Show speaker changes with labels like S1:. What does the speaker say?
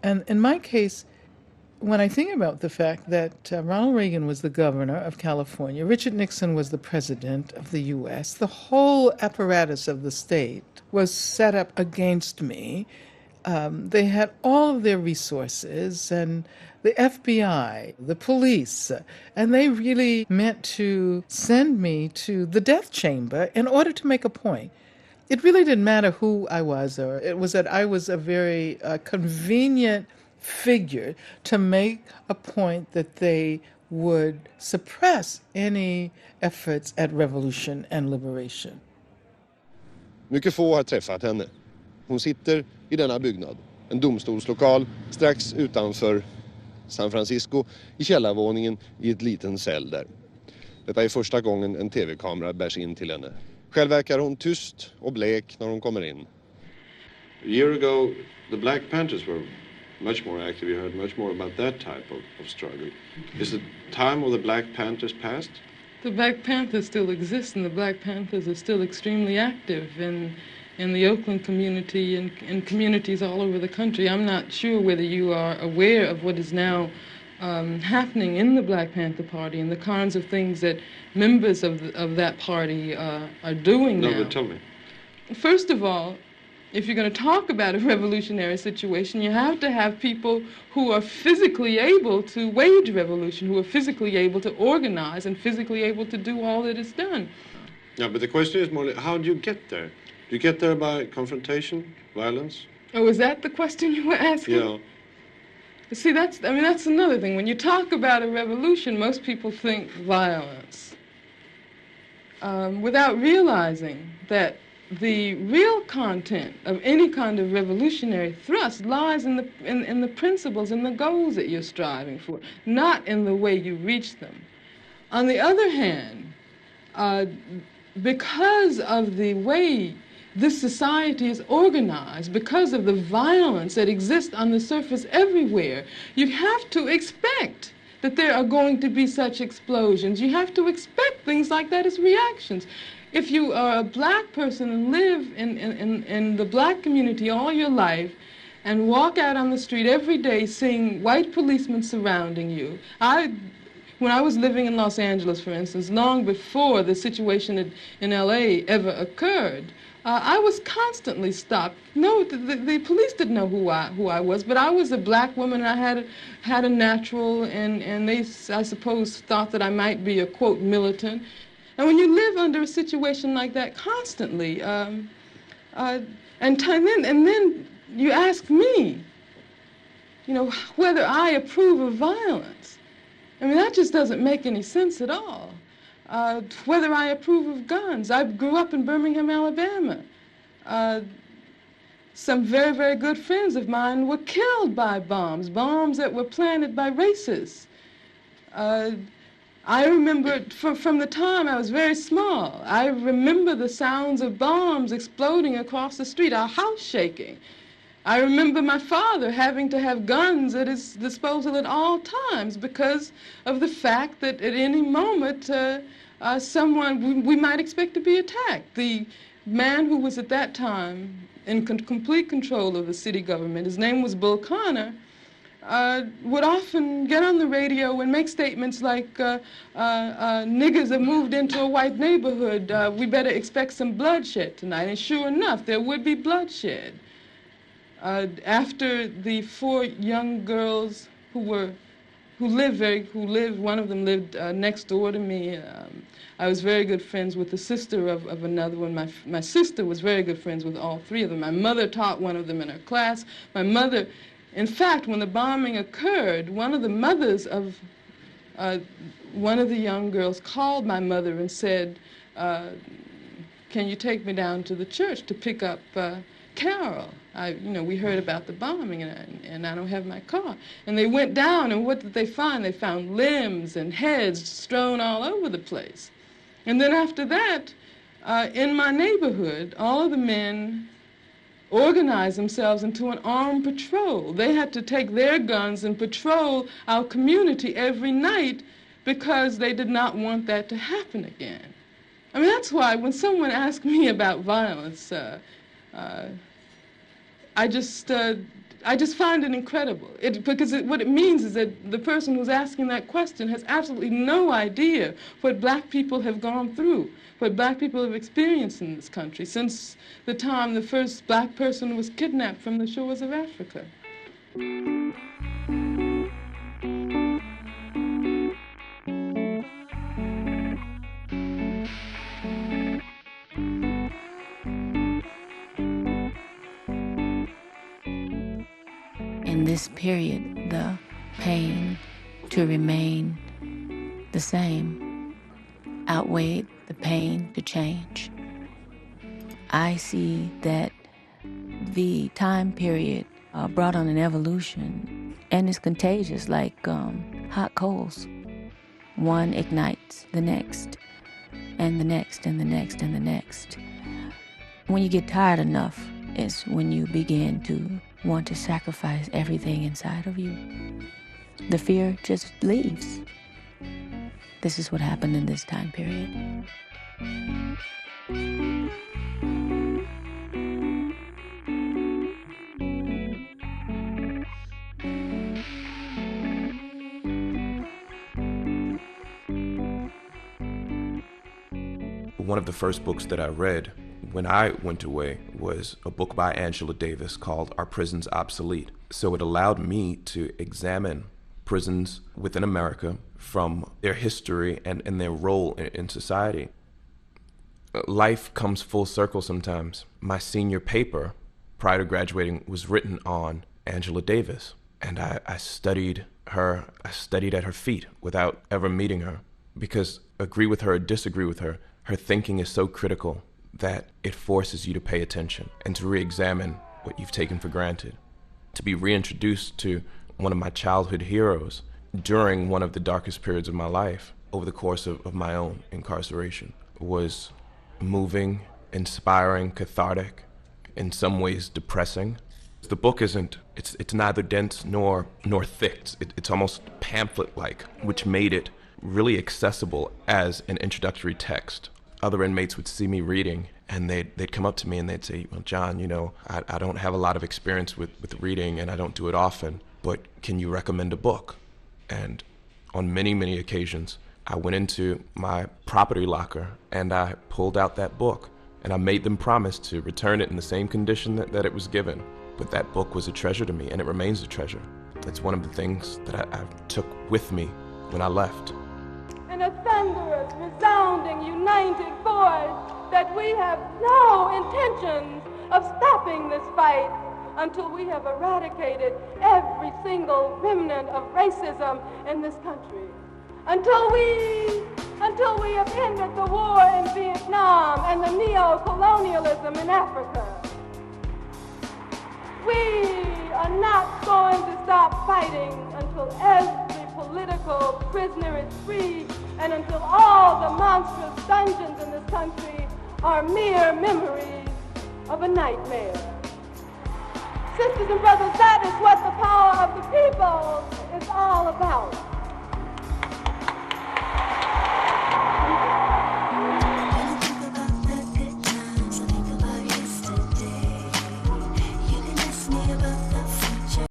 S1: And in my case, when I think about the fact that Ronald Reagan was the governor of California, Richard Nixon was the president of the US, the whole apparatus of the state was set up against me. They had all of their resources and the FBI, the police, and they really meant to send me to the death chamber in order to make a point. It really didn't matter who I was, or it was that I was a very convenient figure to make a point that they would suppress any efforts at revolution and liberation.
S2: Mycket få har träffat henne. Hon sitter i denna byggnad, en domstolslokal strax utanför San Francisco, i källarvåningen i ett liten cell där. Detta är första gången en tv-kamera bärs in till henne. Själv verkar hon tyst och blek när hon kommer in.
S3: A year ago, the Black Panthers were much more active. You heard much more about that type of struggle. Is the time of the Black Panthers past?
S4: The Black Panthers still exist, and the Black Panthers are still extremely active in the Oakland community and in communities all over the country. I'm not sure whether you are aware of what is now happening in the Black Panther Party and the kinds of things that members of that party are doing now.
S3: No, but tell me.
S4: First of all, if you're going to talk about a revolutionary situation, you have to have people who are physically able to wage revolution, who are physically able to organize and physically able to do all that is done.
S3: Yeah, but the question is more, how do you get there? Do you get there by confrontation, violence?
S4: Oh, is that the question you were asking?
S3: Yeah.
S4: See, that's another thing. When you talk about a revolution, most people think violence, without realizing that the real content of any kind of revolutionary thrust lies in the principles and the goals that you're striving for, not in the way you reach them. On the other hand, because of the way this society is organized, because of the violence that exists on the surface everywhere, you have to expect that there are going to be such explosions. You have to expect things like that as reactions. If you are a black person and live in the black community all your life and walk out on the street every day seeing white policemen surrounding you, when I was living in Los Angeles, for instance, long before the situation in LA ever occurred, I was constantly stopped. No, the police didn't know who I was, but I was a black woman and I had a natural, and they, I suppose, thought that I might be a, quote, militant. And when you live under a situation like that constantly, and then you ask me, you know, whether I approve of violence. I mean, that just doesn't make any sense at all. Whether I approve of guns. I grew up in Birmingham, Alabama. Some very, very good friends of mine were killed by bombs that were planted by racists. I remember from the time I was very small, I remember the sounds of bombs exploding across the street, our house shaking. I remember my father having to have guns at his disposal at all times because of the fact that at any moment we might expect to be attacked. The man who was at that time in complete control of the city government, his name was Bull Connor, would often get on the radio and make statements like, niggers have moved into a white neighborhood, we better expect some bloodshed tonight. And sure enough, there would be bloodshed. After the 4 young girls who lived, one of them lived next door to me. I was very good friends with the sister of another one. My sister was very good friends with all 3 of them. My mother taught one of them in her class. My mother, in fact, when the bombing occurred, one of the mothers of one of the young girls called my mother and said, can you take me down to the church to pick up Carol? We heard about the bombing, and I don't have my car. And they went down, and what did they find? They found limbs and heads strewn all over the place. And then after that, in my neighborhood, all of the men organized themselves into an armed patrol. They had to take their guns and patrol our community every night because they did not want that to happen again. I mean, that's why when someone asks me about violence, I just, I just find it incredible. What it means is that the person who's asking that question has absolutely no idea what black people have gone through, what black people have experienced in this country since the time the first black person was kidnapped from the shores of Africa.
S5: In this period, the pain to remain the same outweighed the pain to change. I see that the time period brought on an evolution, and it's contagious like hot coals. One ignites the next, and the next, and the next, and the next. When you get tired enough, it's when you begin to want to sacrifice everything inside of you. The fear just leaves. This is what happened in this time period.
S6: One of the first books that I read when I went away was a book by Angela Davis called Are Prisons Obsolete? So it allowed me to examine prisons within America from their history and their role in society. Life comes full circle sometimes. My senior paper prior to graduating was written on Angela Davis, and I studied her. I studied at her feet without ever meeting her, because agree with her or disagree with her, her thinking is so critical that it forces you to pay attention and to re-examine what you've taken for granted. To be reintroduced to one of my childhood heroes during one of the darkest periods of my life over the course of my own incarceration was moving, inspiring, cathartic, in some ways depressing. The book it's neither dense nor thick. It's almost pamphlet-like, which made it really accessible as an introductory text. Other inmates would see me reading, and they'd come up to me and they'd say, well, John, I don't have a lot of experience with reading, and I don't do it often, but can you recommend a book? And on many, many occasions, I went into my property locker and I pulled out that book, and I made them promise to return it in the same condition that it was given. But that book was a treasure to me, and it remains a treasure. It's one of the things that I took with me when I left.
S7: In a thunderous, resounding, united voice, that we have no intentions of stopping this fight until we have eradicated every single remnant of racism in this country. Until we have ended the war in Vietnam and the neo-colonialism in Africa. We are not going to stop fighting until every political prisoner is free and until all the monstrous dungeons in this country are mere memories of a nightmare. Sisters and brothers, that is what the power of the people is all about.